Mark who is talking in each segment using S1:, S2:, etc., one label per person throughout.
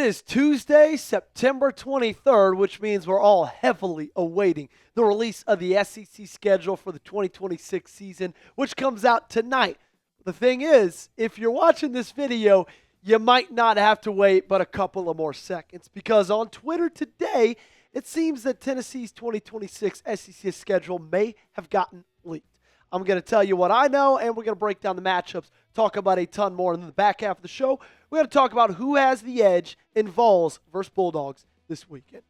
S1: is Tuesday, September 23rd, which means we're all heavily awaiting the release of the SEC schedule for the 2026 season, which comes out tonight. The thing is, if you're watching this video, you might not have to wait but a couple of more seconds, because on Twitter today, it seems that Tennessee's 2026 SEC schedule may have gotten leaked. I'm going to tell you what I know, and we're going to break down the matchups, talk about a ton more. And in the back half of the show, we're going to talk about who has the edge in Vols versus Bulldogs this weekend.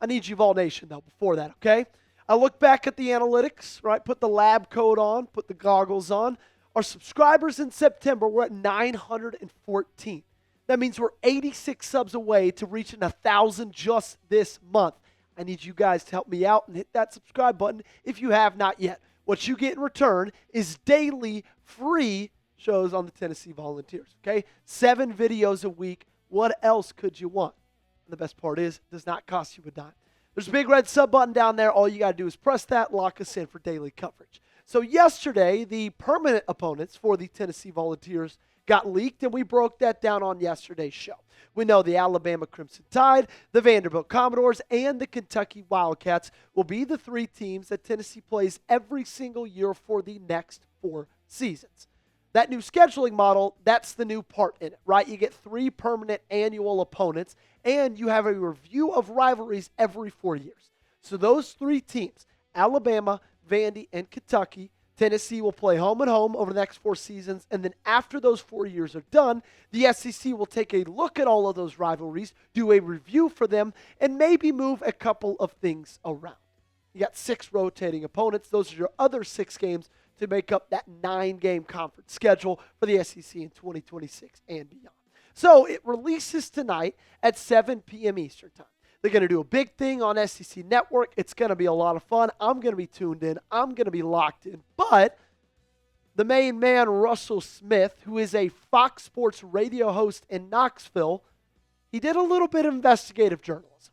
S1: I need you, Vol Nation, though, before that, okay? I look back at the analytics, right? Put the lab coat on, put the goggles on. Our subscribers in September, we're at 914. That means we're 86 subs away to reaching 1,000 just this month. I need you guys to help me out and hit that subscribe button if you have not yet. What you get in return is daily free shows on the Tennessee Volunteers, okay? 7 videos a week. What else could you want? And the best part is, it does not cost you a dime. There's a big red sub button down there. All you got to do is press that, lock us in for daily coverage. So yesterday, the permanent opponents for the Tennessee Volunteers got leaked, and we broke that down on yesterday's show. We know the Alabama Crimson Tide, the Vanderbilt Commodores, and the Kentucky Wildcats will be the 3 teams that Tennessee plays every single year for the next 4 seasons. That new scheduling model, that's the new part in it, right? You get 3 permanent annual opponents, and you have a review of rivalries every 4 years. So those 3 teams, Alabama, Vandy, and Kentucky, Tennessee will play home and home over the next 4 seasons, and then after those 4 years are done, the SEC will take a look at all of those rivalries, do a review for them, and maybe move a couple of things around. You got 6 rotating opponents. Those are your other 6 games to make up that 9-game conference schedule for the SEC in 2026 and beyond. So it releases tonight at 7 p.m. Eastern Time. They're going to do a big thing on SEC Network. It's going to be a lot of fun. I'm going to be tuned in. I'm going to be locked in. But the main man, Russell Smith, who is a Fox Sports radio host in Knoxville, he did a little bit of investigative journalism.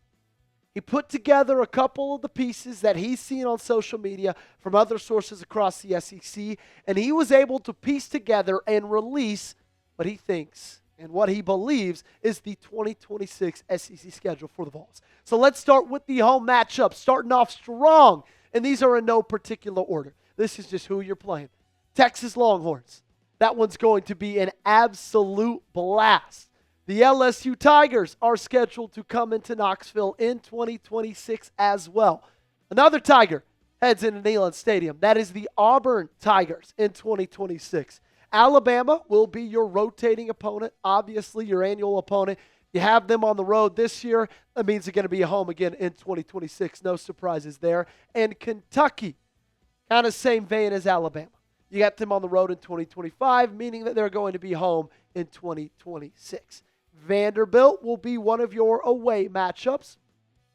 S1: He put together a couple of the pieces that he's seen on social media from other sources across the SEC, and he was able to piece together and release what he thinks and what he believes is the 2026 SEC schedule for the Vols. So let's start with the home matchup, starting off strong. And these are in no particular order. This is just who you're playing. Texas Longhorns. That one's going to be an absolute blast. The LSU Tigers are scheduled to come into Knoxville in 2026 as well. Another Tiger heads into Neyland Stadium. That is the Auburn Tigers in 2026. Alabama will be your rotating opponent, obviously your annual opponent. You have them on the road this year. That means they're going to be at home again in 2026. No surprises there. And Kentucky, kind of same vein as Alabama. You got them on the road in 2025, meaning that they're going to be home in 2026. Vanderbilt will be one of your away matchups.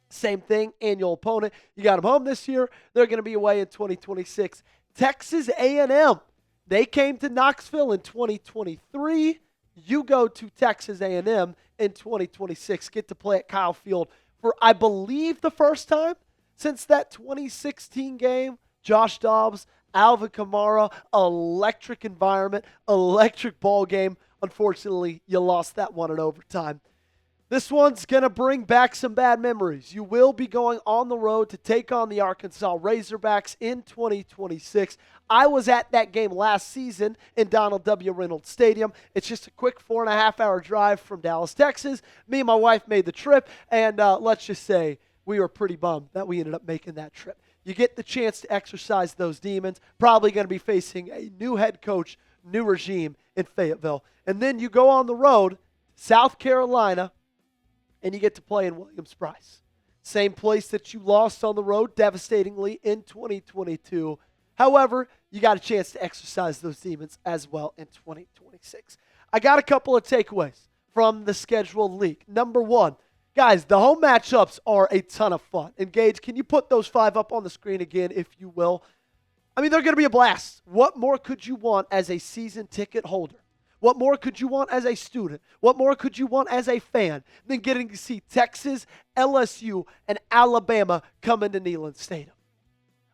S1: Same thing, annual opponent. You got them home this year. They're going to be away in 2026. Texas A&M. They came to Knoxville in 2023. You go to Texas A&M in 2026. Get to play at Kyle Field for, I believe, the first time since that 2016 game. Josh Dobbs, Alvin Kamara, electric environment, electric ball game. Unfortunately, you lost that one in overtime. This one's going to bring back some bad memories. You will be going on the road to take on the Arkansas Razorbacks in 2026. I was at that game last season in Donald W. Reynolds Stadium. It's just a quick 4.5-hour drive from Dallas, Texas. Me and my wife made the trip, and let's just say we were pretty bummed that we ended up making that trip. You get the chance to exercise those demons. Probably going to be facing a new head coach, new regime in Fayetteville. And then you go on the road, South Carolina, and you get to play in Williams-Brice. Same place that you lost on the road devastatingly in 2022. However, you got a chance to exercise those demons as well in 2026. I got a couple of takeaways from the schedule leak. Number 1, guys, the home matchups are a ton of fun. And Gage, can you put those 5 up on the screen again, if you will? I mean, they're going to be a blast. What more could you want as a season ticket holder? What more could you want as a student? What more could you want as a fan than getting to see Texas, LSU, and Alabama come into Neyland Stadium?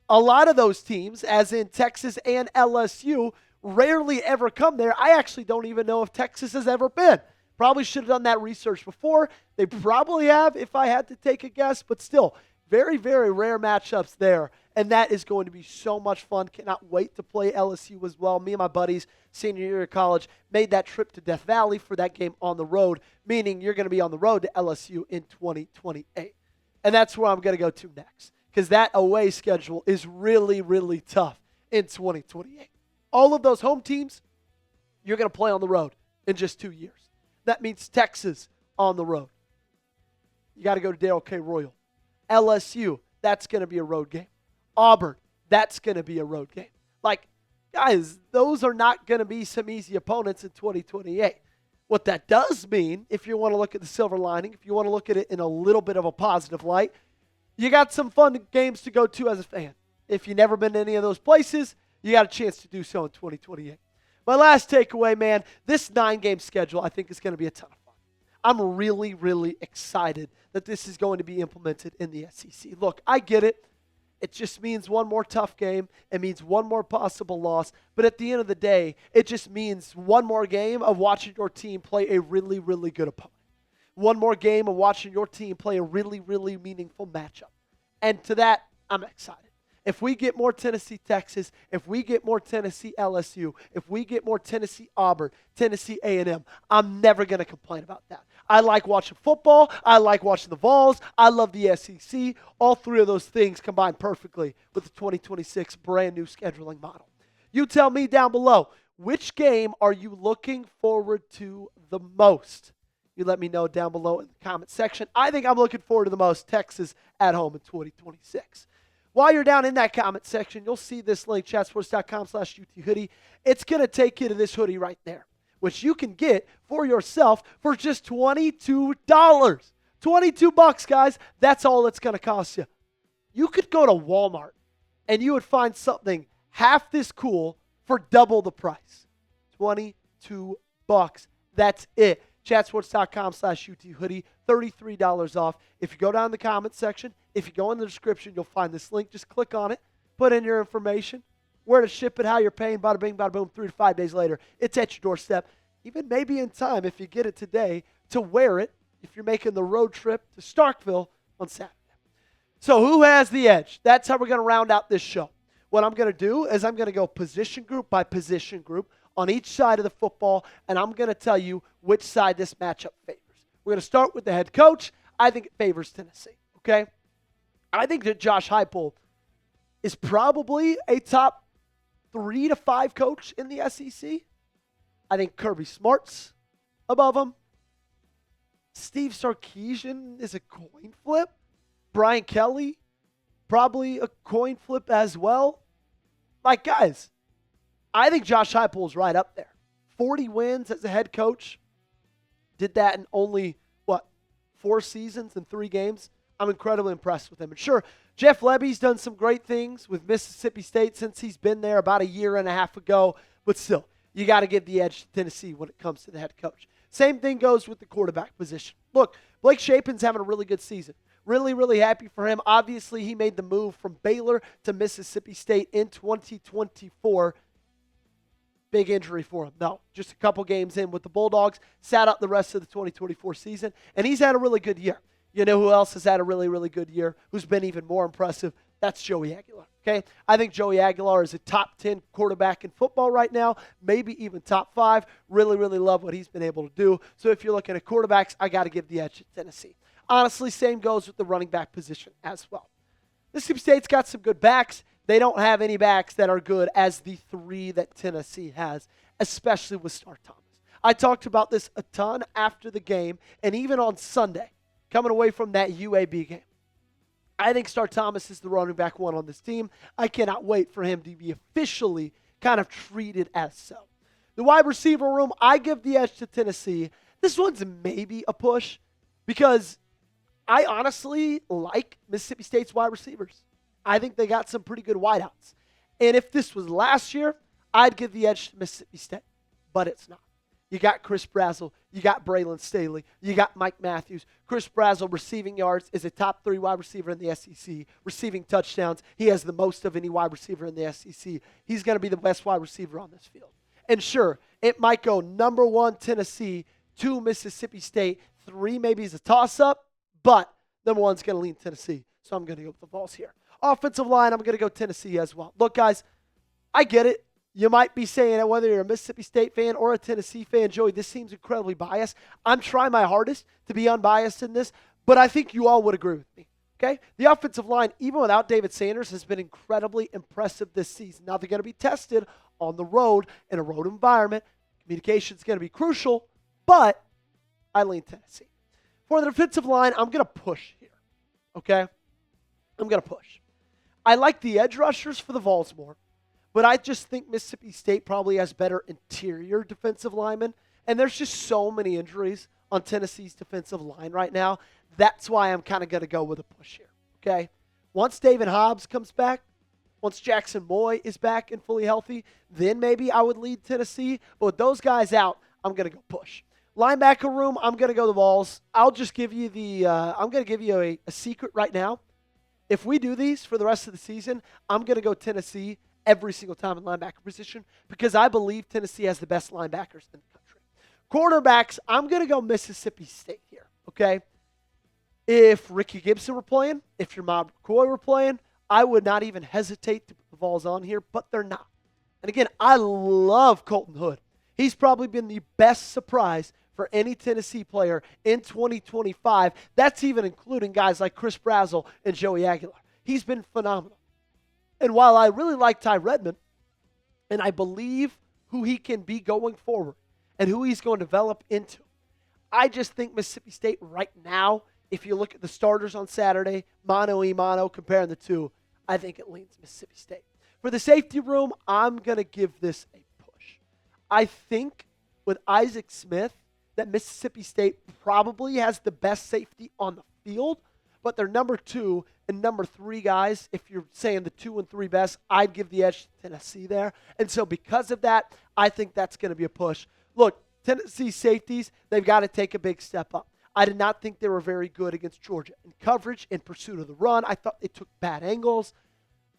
S1: A lot of those teams, as in Texas and LSU, rarely ever come there. I actually don't even know if Texas has ever been. Probably should have done that research before. They probably have, if I had to take a guess, but still, very, very rare matchups there. And that is going to be so much fun. Cannot wait to play LSU as well. Me and my buddies, senior year of college, made that trip to Death Valley for that game on the road, meaning you're going to be on the road to LSU in 2028. And that's where I'm going to go to next, because that away schedule is really, really tough in 2028. All of those home teams, you're going to play on the road in just 2 years. That means Texas on the road. You got to go to Darrell K. Royal. LSU, that's going to be a road game. Auburn, that's going to be a road game. Like, guys, those are not going to be some easy opponents in 2028. What that does mean, if you want to look at the silver lining, if you want to look at it in a little bit of a positive light, you got some fun games to go to as a fan. If you've never been to any of those places, you got a chance to do so in 2028. My last takeaway, man, this 9-game schedule I think is going to be a ton of fun. I'm really, really excited that this is going to be implemented in the SEC. Look, I get it. It just means one more tough game. It means one more possible loss. But at the end of the day, it just means one more game of watching your team play a really, really good opponent. One more game of watching your team play a really, really meaningful matchup. And to that, I'm excited. If we get more Tennessee, Texas, if we get more Tennessee, LSU, if we get more Tennessee, Auburn, Tennessee, A&M, I'm never going to complain about that. I like watching football. I like watching the Vols. I love the SEC. All three of those things combine perfectly with the 2026 brand new scheduling model. You tell me down below, which game are you looking forward to the most? You let me know down below in the comment section. I think I'm looking forward to the most Texas at home in 2026. While you're down in that comment section, you'll see this link, chatsports.com/UT hoodie. It's going to take you to this hoodie right there, which you can get for yourself for just $22. $22, guys. That's all it's going to cost you. You could go to Walmart and you would find something half this cool for double the price. $22. That's it. Chatsports.com/UT hoodie, $33 off. If you go down in the comment section, if you go in the description, you'll find this link. Just click on it, put in your information, where to ship it, how you're paying, bada bing, bada boom, 3 to 5 days later. It's at your doorstep. Even maybe in time, if you get it today, to wear it if you're making the road trip to Starkville on Saturday. So who has the edge? That's how we're going to round out this show. What I'm going to do is I'm going to go position group by position group on each side of the football, and I'm going to tell you which side this matchup favors. We're going to start with the head coach. I think it favors Tennessee, okay? I think that Josh Heupel is probably a top 3 to 5 coach in the SEC. I think Kirby Smart's above him. Steve Sarkisian is a coin flip. Brian Kelly, probably a coin flip as well. Like, guys, I think Josh Heupel is right up there. 40 wins as a head coach. Did that in only, 4 seasons and 3 games? I'm incredibly impressed with him. And sure, Jeff Lebby's done some great things with Mississippi State since he's been there about a year and a half ago. But still, you got to give the edge to Tennessee when it comes to the head coach. Same thing goes with the quarterback position. Look, Blake Shapen's having a really good season. Really, really happy for him. Obviously, he made the move from Baylor to Mississippi State in 2024. Big injury for him. No, just a couple games in with the Bulldogs. Sat out the rest of the 2024 season, and he's had a really good year. You know who else has had a really, really good year, who's been even more impressive? That's Joey Aguilar, okay? I think Joey Aguilar is a top 10 quarterback in football right now, maybe even top 5. Really, really love what he's been able to do. So if you're looking at quarterbacks, I got to give the edge to Tennessee. Honestly, same goes with the running back position as well. Mississippi State's got some good backs. They don't have any backs that are good as the 3 that Tennessee has, especially with Star Thomas. I talked about this a ton after the game and even on Sunday, coming away from that UAB game. I think Star Thomas is the running back 1 on this team. I cannot wait for him to be officially kind of treated as so. The wide receiver room, I give the edge to Tennessee. This one's maybe a push because I honestly like Mississippi State's wide receivers. I think they got some pretty good wideouts. And if this was last year, I'd give the edge to Mississippi State. But it's not. You got Chris Brazzell. You got Braylon Staley. You got Mike Matthews. Chris Brazzell, receiving yards, is a top 3 wide receiver in the SEC. Receiving touchdowns, he has the most of any wide receiver in the SEC. He's going to be the best wide receiver on this field. And sure, it might go number 1 Tennessee 2, Mississippi State. 3 maybe is a toss-up, but number 1's going to lean Tennessee. So I'm going to go with the Vols here. Offensive line, I'm going to go Tennessee as well. Look, guys, I get it. You might be saying that whether you're a Mississippi State fan or a Tennessee fan, Joey, this seems incredibly biased. I'm trying my hardest to be unbiased in this, but I think you all would agree with me. Okay? The offensive line, even without David Sanders, has been incredibly impressive this season. Now they're going to be tested on the road in a road environment. Communication is going to be crucial, but I lean Tennessee. For the defensive line, I'm going to push here. Okay? I'm going to push. I like the edge rushers for the Vols more. But I just think Mississippi State probably has better interior defensive linemen. And there's just so many injuries on Tennessee's defensive line right now. That's why I'm kind of going to go with a push here, okay? Once David Hobbs comes back, once Jackson Moy is back and fully healthy, then maybe I would lead Tennessee. But with those guys out, I'm going to go push. Linebacker room, I'm going to go the Vols. I'll just give you I'm going to give you a secret right now. If we do these for the rest of the season, I'm going to go Tennessee every single time in linebacker position because I believe Tennessee has the best linebackers in the country. Quarterbacks, I'm going to go Mississippi State here, okay? If Ricky Gibson were playing, if Jermod McCoy were playing, I would not even hesitate to put the Vols on here, but they're not. And again, I love Colton Hood. He's probably been the best surprise for any Tennessee player in 2025. That's even including guys like Chris Brazzell and Joey Aguilar. He's been phenomenal. And while I really like Ty Redmond, and I believe who he can be going forward and who he's going to develop into, I just think Mississippi State right now, if you look at the starters on Saturday, mano-a-mano, comparing the two, I think it leans Mississippi State. For the safety room, I'm going to give this a push. I think with Isaac Smith that Mississippi State probably has the best safety on the field, but they're number 2 and number 3 guys. If you're saying the 2 and 3 best, I'd give the edge to Tennessee there. And so because of that, I think that's going to be a push. Look, Tennessee safeties, they've got to take a big step up. I did not think they were very good against Georgia in coverage, in pursuit of the run. I thought they took bad angles.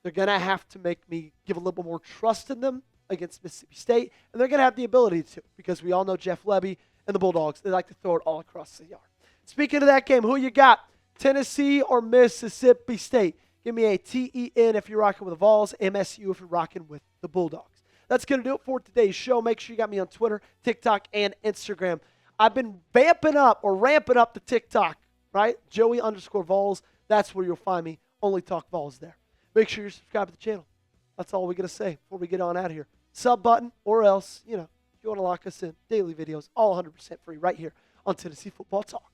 S1: They're going to have to make me give a little bit more trust in them against Mississippi State, and they're going to have the ability to because we all know Jeff Lebby and the Bulldogs. They like to throw it all across the yard. Speaking of that game, who you got? Tennessee or Mississippi State? Give me a TEN if you're rocking with the Vols, MSU if you're rocking with the Bulldogs. That's going to do it for today's show. Make sure you got me on Twitter, TikTok, and Instagram. I've been ramping up the TikTok, right? Joey_Vols. That's where you'll find me. Only talk Vols there. Make sure you're subscribed to the channel. That's all we're going to say before we get on out of here. Sub button or else, if you want to lock us in, daily videos, all 100% free right here on Tennessee Football Talk.